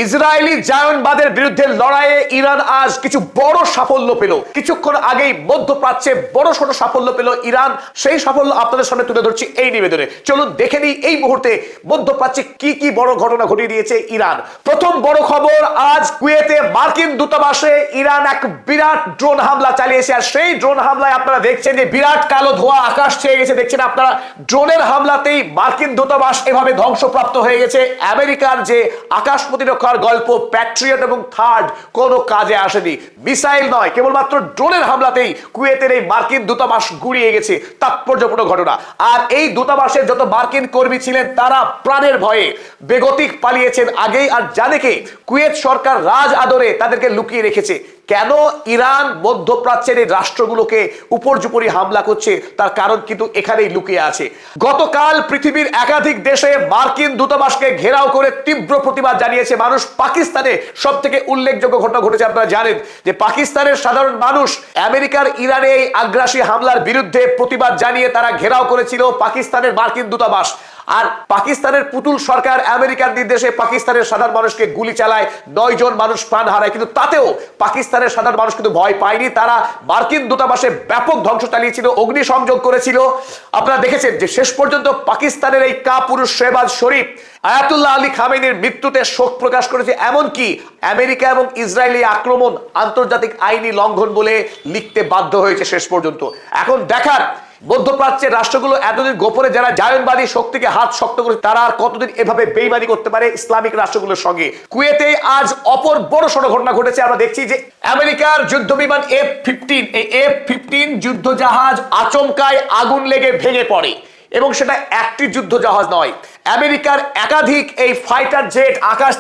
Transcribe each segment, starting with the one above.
Israeli জায়নবাদের বিরুদ্ধে লড়াইয়ে Iran আজ কিছু বড় সাফল্য পেল। কিছুক্ষণ আগেই মধ্যপ্রাচ্যে বড় সড় সাফল্য পেল ইরান। সেই সাফল্য আপনাদের সামনে তুলে ধরছি এই নিবেদনে। চলুন দেখে নিই এই মুহূর্তে মধ্যপ্রাচ্যে কি কি বড় ঘটনা ঘটিয়ে দিয়েছে ইরান। প্রথম বড় খবর, আজ কুয়েতে মার্কিন দূতাবাসে ইরান এক বিরাট ড্রোন হামলা চালিয়েছে। আর সেই ড্রোন হামলায় আপনারা দেখছেন যে বিরাট কালো ধোঁয়া আকাশ ছেয়ে গেছে। দেখছেন আপনারা ড্রোনের হামলাতেই মার্কিন দূতাবাস এভাবে ধ্বংসপ্রাপ্ত হয়ে গেছে। আমেরিকার যে আকাশ প্রতিরক্ষার গল্প প্যাট্রিয়ট এবং থার্ড কোনো কাজে আসেনি। মিসাইল নয়, কেবলমাত্র ড্রোনের হামলাতেই কুয়েতের এই মার্কিন দূতাবাস গুড়িয়ে গেছে। তাৎপর্যপূর্ণ ঘটনা। আর এই দূতাবাসের যত মার্কিন কর্মী ছিলেন তারা প্রাণের ভয়ে বেগতিক পালিয়েছেন আগেই। আর জানে কে? কুয়েত সরকার রাজ আদরে তাদেরকে লুকিয়ে রেখেছে। কেন ইরান মধ্যপ্রাচ্যের এই রাষ্ট্রগুলোকে উপর্যুপরি হামলা করছে তার কারণ কিন্তু এখানেই লুকিয়ে আছে। গতকাল পৃথিবীর একাধিক দেশে মার্কিন দূতাবাসকে ঘেরাও করে তীব্র প্রতিবাদ জানিয়েছে মানুষ। পাকিস্তানে সব থেকে উল্লেখযোগ্য ঘটনা ঘটেছে। আপনারা জানেন যে পাকিস্তানের সাধারণ মানুষ আমেরিকার ইরানে এই আগ্রাসী হামলার বিরুদ্ধে প্রতিবাদ জানিয়ে তারা ঘেরাও করেছিল পাকিস্তানের মার্কিন দূতাবাস। আর পাকিস্তানের পুতুল সরকার আমেরিকার নির্দেশে পাকিস্তানের সাধারণ মানুষকে গুলি চালায়, 9 জন মানুষ প্রাণ হারায়। কিন্তু তাতেও পাকিস্তানের সাধারণ মানুষ কিন্তু ভয় পায়নি। তারা মার্কিন দূতাবাসে ব্যাপক ধ্বংস চালিয়েছিল, অগ্নিসংযোগ করেছিল। আপনারা দেখেছেন যে শেষ পর্যন্ত পাকিস্তানের এই কাপুরুষ শেহবাজ শরীফ আয়াতুল্লাহ আলী খামেনির মৃত্যুতে শোক প্রকাশ করেছে। এমনকি আমেরিকা এবং ইসরায়েলি আক্রমণ আন্তর্জাতিক আইনি লঙ্ঘন বলে লিখতে বাধ্য হয়েছে শেষ পর্যন্ত। এখন দেখার মধ্যপ্রাচ্যের রাষ্ট্রগুলো এতদিন গোপনে যারা জায়নবাদী শক্তিকে হাত শক্ত করে তারা আর কতদিন এভাবে বেইমানি করতে পারে ইসলামিক রাষ্ট্রগুলোর সঙ্গে। কুয়েতে আজ অপর বড় সড় ঘটনা ঘটেছে। আমরা দেখছি যে আমেরিকার যুদ্ধ বিমান F-15 এই F-15 যুদ্ধ জাহাজ আচমকায় আগুন লেগে ভেঙে পড়ে। এবং সেটা একটি যুদ্ধ জাহাজ নয়, আমেরিকার একাধিক এই ফাইটার জেট আকাশ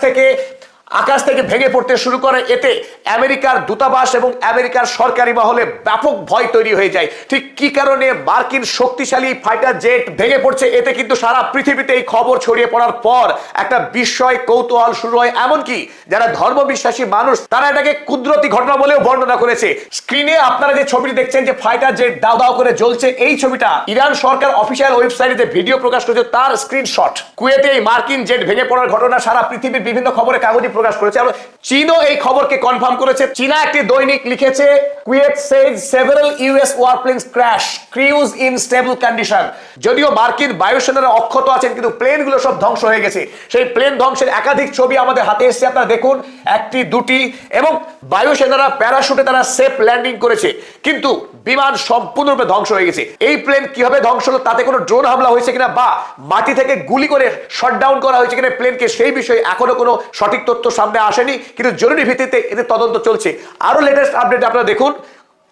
থেকে ভেঙে পড়তে শুরু করে। এতে আমেরিকার দূতাবাস এবং আমেরিকার সরকারি মহলে ব্যাপক ভয় তৈরি হয়ে যায়। ঠিক কি কারণে মার্কিন শক্তিশালী ফাইটার জেট ভেঙে পড়ছে, এতে কিন্তু সারা পৃথিবীতে এই খবর ছড়িয়ে পড়ার পর একটা বিস্ময় কৌতূহল শুরু হয়। এমনকি যারা ধর্মবিশ্বাসী মানুষ তারা এটাকে কুদরতি ঘটনা বলেও বর্ণনা করেছে। স্ক্রিনে আপনারা যে ছবিটি দেখছেন যে ফাইটার জেট দাও দাও করে জ্বলছে, এই ছবিটা ইরান সরকার অফিসিয়াল ওয়েবসাইটে ভিডিও প্রকাশ করেছে, তার স্ক্রিনশট। কুয়েতে এই মার্কিন জেট ভেঙে পড়ার ঘটনা সারা পৃথিবীর বিভিন্ন খবরে কাগজে প্রকাশ করেছে। চীনও এই খবরকে কনফার্ম করেছে। চীনা একটি দৈনিক লিখেছে, Kuwait says several US warplanes crash, crews in stable condition. যদিও মার্কিন বায়ুসেনারা অক্ষত আছেন কিন্তু প্লেনগুলো সব ধ্বংস হয়ে গেছে। সেই প্লেন ধ্বংসের একাধিক ছবি আমাদের হাতে এসেছে, আপনারা দেখুন, একটি দুটি। এবং বায়ুসেনারা প্যারাশুটে তারা সেফ ল্যান্ডিং করেছে, কিন্তু বিমান সম্পূর্ণরূপে ধ্বংস হয়ে গেছে। এই প্লেন কিভাবে ধ্বংস হলো, তাতে কোনো ড্রোন হামলা হয়েছে কিনা বা মাটি থেকে গুলি করে শটডাউন করা হয়েছে কিনা প্লেনকে, সেই বিষয়ে এখনো কোনো সঠিক তথ্য সামনে আসেনি। কিন্তু জরুরি ভিত্তিতে এদের তদন্ত চলছে। আরো লেটেস্ট আপডেট আপনারা দেখুন,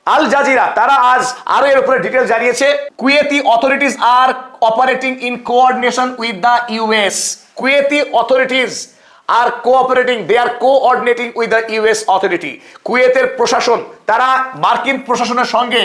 আল জাজিরা তারা আজ আরো এর উপরে ডিটেল জানিয়েছে। Kuwaiti authorities are operating in coordination with the US. Kuwaiti authorities are cooperating, they are coordinating with the US authority. কুয়েতের প্রশাসন তারা মার্কিন প্রশাসনের সঙ্গে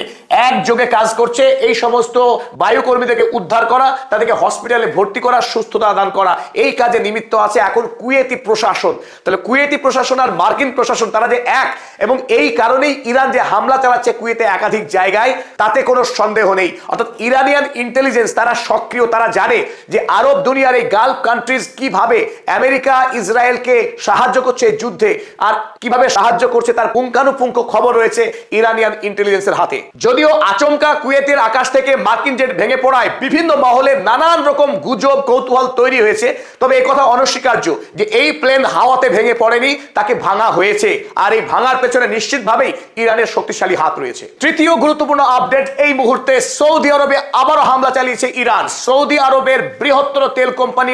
একযোগে কাজ করছে এই সমস্ত বায়ুকর্মীদেরকে উদ্ধার করা, তাদেরকে হসপিটালে ভর্তি করা, সুস্থতা দান করা, এই কাজে নিমিত্ত আছে এখন কুয়েতি প্রশাসন। তাহলে কুয়েতি প্রশাসন আর মার্কিন প্রশাসন তারা যে এক, এবং এই কারণেই ইরান যে হামলা চালাচ্ছে কুয়েতে একাধিক জায়গায়, তাতে কোনো সন্দেহ নেই। অর্থাৎ ইরানিয়ান ইন্টেলিজেন্স তারা সক্রিয়, তারা জানে যে আরব দুনিয়ার এই গালফ কান্ট্রিজ কিভাবে আমেরিকা ইসরায়েলকে সাহায্য করছে যুদ্ধে, আর কিভাবে সাহায্য করছে তার পুঙ্খানুপুঙ্খ খবর রয়েছে ইরানিয়ান ইন্টেলিজেন্সের হাতে। যদিও আচমকা কুয়েতের আকাশ থেকে মার্কিন জেট ভেঙে পড়ায় বিভিন্ন মহলে নানান রকম গুজব কৌতূহল তৈরি হয়েছে, তবে এই কথা অনস্বীকার্য যে এই প্লেন হাওয়াতে ভেঙে পড়েনি, তাকে ভাঙা হয়েছে। আর এই ভাঙার পেছনে নিশ্চিতভাবেই ইরানের শক্তিশালী হাত রয়েছে। তৃতীয় গুরুত্বপূর্ণ আপডেট এই মুহূর্তে, সৌদি আরবে আবারও হামলা চালিয়েছে ইরান। সৌদি আরবের বৃহত্তর তেল কোম্পানি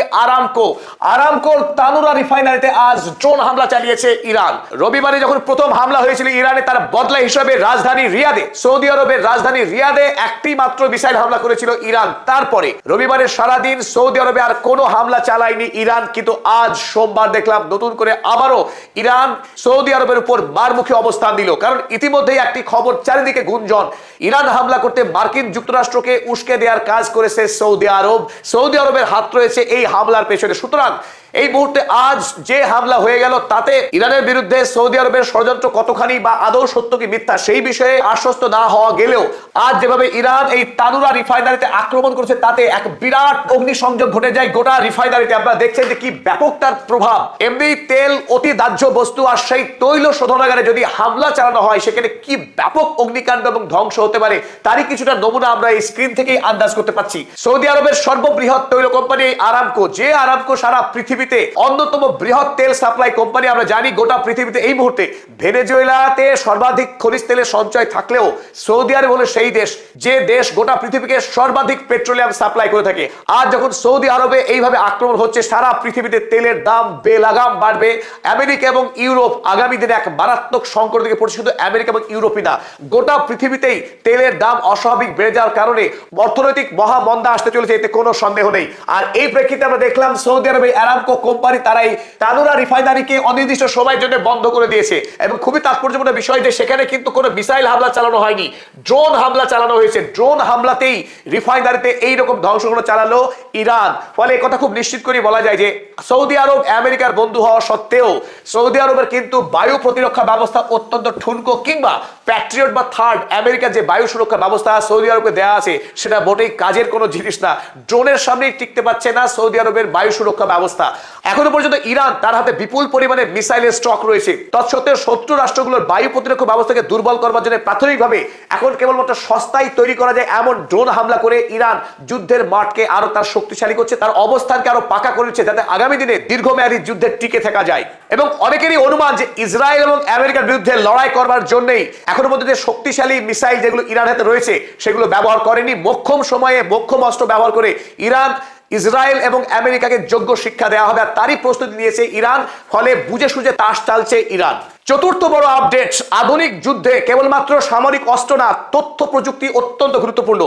আরামকোর তানুরা রিফাইনারিতে আজ ড্রোন হামলা চালিয়েছে ইরান। রবিবারে যখন প্রথম হামলা হয়েছিল ইরানে, তার বদলা হিসেবে রাজধানী রিয়াদে, সৌদি আরবের রাজধানী রিয়াদে একটি মাত্র মিসাইল হামলা করেছিল ইরান। তারপরে রবিবারে সারাদিন সৌদি আরবে আর কোনো হামলা চালায়নি ইরান। কিন্তু আজ সোমবার দেখলাম নতুন করে আবারও ইরান সৌদি আরবের উপর মারমুখী অবস্থান দিল। কারণ ইতিমধ্যেই একটি খবর চারিদিকে গুঞ্জন, ইরান হামলা করতে মার্কিন যুক্তরাষ্ট্রকে উস্কে দেওয়ার কাজ করেছে সৌদি আরব। সৌদি আরবের হাত রয়েছে এই হামলার পেছনে। সুতরাং এই মুহূর্তে আজ যে হামলা হয়ে গেল তাতে ইরানের বিরুদ্ধে সৌদি আরবের ষড়যন্ত্র কতখানি বা আদৌ সত্য কি মিথ্যা সেই বিষয়ে আশ্বস্ত না হওয়া গেলেও আজ যেভাবে ইরান এই তানুরা রিফাইনারিতে আক্রমণ করেছে তাতে এক বিরাট অগ্নিসংযোগ ঘটে যায় গোটা রিফাইনারিতে। আপনারা দেখছেন যে কি ব্যাপক তার প্রভাব। এমনি তেল অতি দাহ্য বস্তু, আর সেই তৈল শোধনাগারে যদি হামলা চালানো হয় সেখানে কি ব্যাপক অগ্নিকাণ্ড এবং ধ্বংস হতে পারে তারই কিছুটা নমুনা আমরা এই স্ক্রিন থেকেই আন্দাজ করতে পারছি। সৌদি আরবের সর্ববৃহৎ তৈল কোম্পানি আরামকো, যে আরামকো সারা পৃথিবীতে অন্যতম বৃহৎ তেল সাপ্লাই কোম্পানি। আমরা জানি গোটা পৃথিবীতে এই মুহূর্তে ভেনেজুয়েলাতে সর্বাধিক খনিজ তেলের সঞ্চয় থাকলেও সৌদি আরব হলো সেই দেশ যে দেশ গোটা পৃথিবীকে সর্বাধিক পেট্রোলিয়াম সাপ্লাই করে থাকে। আজ যখন সৌদি আরবে এইভাবে আক্রমণ হচ্ছে সারা পৃথিবীতে তেলের দাম বেলাগাম বাড়বে। আমেরিকা এবং ইউরোপ আগামী দিনে এক মারাত্মক সংকট থেকে পড়ছে। শুধু আমেরিকা এবং ইউরোপই না, গোটা পৃথিবীতেই তেলের দাম অস্বাভাবিক বেড়ে যাওয়ার কারণে অর্থনৈতিক মহামন্দা আসতে চলেছে, এতে কোনো সন্দেহ নেই। আর এই প্রেক্ষিতে আমরা দেখলাম সৌদি আরবে আরামকো কোম্পানি তারাই তানুরা রিফাইনারিকে অনির্দিষ্ট সময়ের জন্য বন্ধ করে দিয়েছে এবং খুবই তাৎপর্যপূর্ণ বিষয় যে সেখানে কিন্তু কোনো মিসাইল হামলা চালানো হয়নি, ড্রোন হামলা চালানো হয়েছে। ড্রোন হামলাতেই রিফাইনারিতে এইরকম ধ্বংসযজ্ঞ চালালো ইরান। ফলে কথা খুব নিশ্চিত করে বলা যায় যে সৌদি আরব আমেরিকার বন্ধু হওয়া সত্ত্বেও সৌদি আরবের কিন্তু বায়ু প্রতিরক্ষা ব্যবস্থা অত্যন্ত ঠুনকো, কিংবা প্যাট্রিয়ট বা থার্ড আমেরিকার যে বায়ু সুরক্ষা ব্যবস্থা সৌদি আরবকে দেওয়া আছে সেটা মোটেই কাজের কোনো জিনিস না। ড্রোনের সামনেই টিকতে পারছে না সৌদি আরবের বায়ু সুরক্ষা ব্যবস্থা। এখনো পর্যন্ত ইরান তার হাতে বিপুল পরিমাণে মিসাইলের স্টক রয়েছে, তৎসত্ত্বেও শত্রু রাষ্ট্রগুলোর বায়ু প্রতিরক্ষা ব্যবস্থাকে দুর্বল করবার জন্য প্রাথমিকভাবে এখন কেবলমাত্র সস্তায় তৈরি করা যায় এমন ড্রোন হামলা করে ইরান যুদ্ধের মাঠকে আরো তার শক্তিশালী করছে, তার অবস্থানকে আরো পাকা করেছে যাতে আগামী দিনে দীর্ঘমেয়াদী যুদ্ধে টিকে থাকা যায়। এবং অনেকেরই অনুমান যে ইসরায়েল এবং আমেরিকার বিরুদ্ধে লড়াই করবার জন্যই এখনো পর্যন্ত যে শক্তিশালী মিসাইল যেগুলো ইরান হাতে রয়েছে সেগুলো ব্যবহার করেনি। মোক্ষম সময়ে মোক্ষম অস্ত্র ব্যবহার করে ইরান ইসরায়েল এবং আমেরিকাকে যোগ্য শিক্ষা দেওয়া হবে, আর তারই প্রস্তুতি নিয়েছে ইরান। ফলে বুঝে সুঝে তাস চালছে ইরান। চতুর্থ বড় আপডেট, আধুনিক যুদ্ধে কেবলমাত্র সামরিক অস্ত্র না, তথ্য প্রযুক্তি অত্যন্ত গুরুত্বপূর্ণ।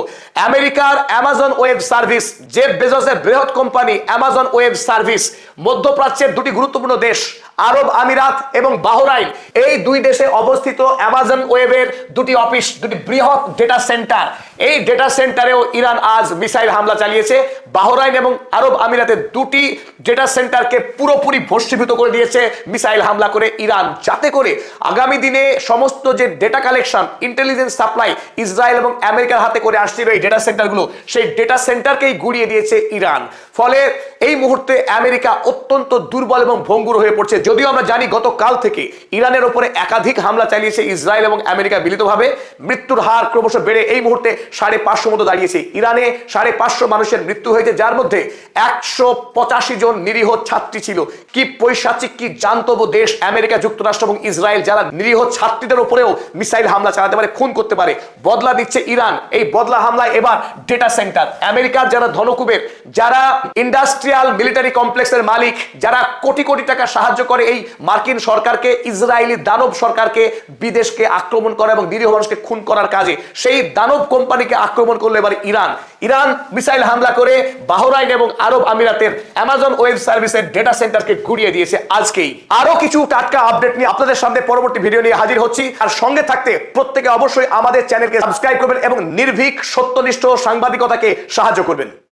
আমেরিকার অ্যামাজন ওয়েব সার্ভিস, জেফ বেজোসের বৃহৎ কোম্পানি অ্যামাজন ওয়েব সার্ভিস মধ্যপ্রাচ্যের দুটি গুরুত্বপূর্ণ দেশ আরব আমিরাত এবং বাহরাইন, এই দুই দেশে অবস্থিত অ্যামাজন ওয়েবের দুটি অফিস, দুটি বৃহৎ ডেটা সেন্টার। এই ডেটা সেন্টারেও ইরান আজ মিসাইল হামলা চালিয়েছে। বাহরাইন এবং আরব আমিরাতের দুটি ডেটা সেন্টারকে পুরোপুরি ভস্মীভূত করে দিয়েছে মিসাইল হামলা করে ইরান, যাতে করে আগামী দিনে সমস্ত যে data collection intelligence supply Israel এবং আমেরিকার হাতে করে আসছিল এই ডেটা সেন্টারগুলো, সেই ডেটা সেন্টারকেই গুড়িয়ে দিয়েছে ইরান। ফলে এই মুহূর্তে আমেরিকা অত্যন্ত দুর্বল এবং ভঙ্গুর হয়ে পড়ছে। যদিও আমরা জানি গতকাল থেকে ইরানের উপরে একাধিক হামলা চালিয়েছে ইসরায়েল এবং আমেরিকা মিলিতভাবে, মৃত্যুর হার ক্রমশ বেড়ে এই মুহূর্তে 550 মতো দাঁড়িয়েছে। ইরানে 550 মানুষের মৃত্যু হয়েছে, যার মধ্যে 185 জন নিরীহ ছাত্রী ছিল। কি পৈশাচিক, কি জান্তব দেশ আমেরিকা যুক্তরাষ্ট্র এবং ইসরায়েল, যারা নিরীহ ছাত্রীদের উপরেও মিসাইল হামলা চালাতে পারে, খুন করতে পারে। বদলা দিচ্ছে ইরান। এই বদলা হামলায় এবার ডেটা সেন্টার, আমেরিকার যারা ধনকুবের, যারা ইন্ডাস্ট্রিয়াল মিলিটারি কমপ্লেক্সের মালিক, যারা কোটি কোটি টাকা সাহায্য করে এই মার্কিন সরকারকে, ইসরায়েলি দানব সরকারকে বিদেশকে আক্রমণ করা এবং নিরীহ মানুষকে খুন করার কাজে, সেই দানব কোম্পানিকে আক্রমণ করলো এবার ইরান। ইরান মিসাইল হামলা করে বাহরাইন এবং আরব আমিরাতের অ্যামাজন ওয়েব সার্ভিসের ডেটা সেন্টারকে গুড়িয়ে দিয়েছে আজকেই। আরো কিছু টাটকা আপডেট নিয়ে আপনাদের সামনে পরবর্তী ভিডিও নিয়ে হাজির হচ্ছি। আর সঙ্গে থাকতে প্রত্যেকে অবশ্যই আমাদের চ্যানেলকে সাবস্ক্রাইব করবেন এবং নির্ভীক সত্যনিষ্ঠ সাংবাদিকতাকে সাহায্য করবেন।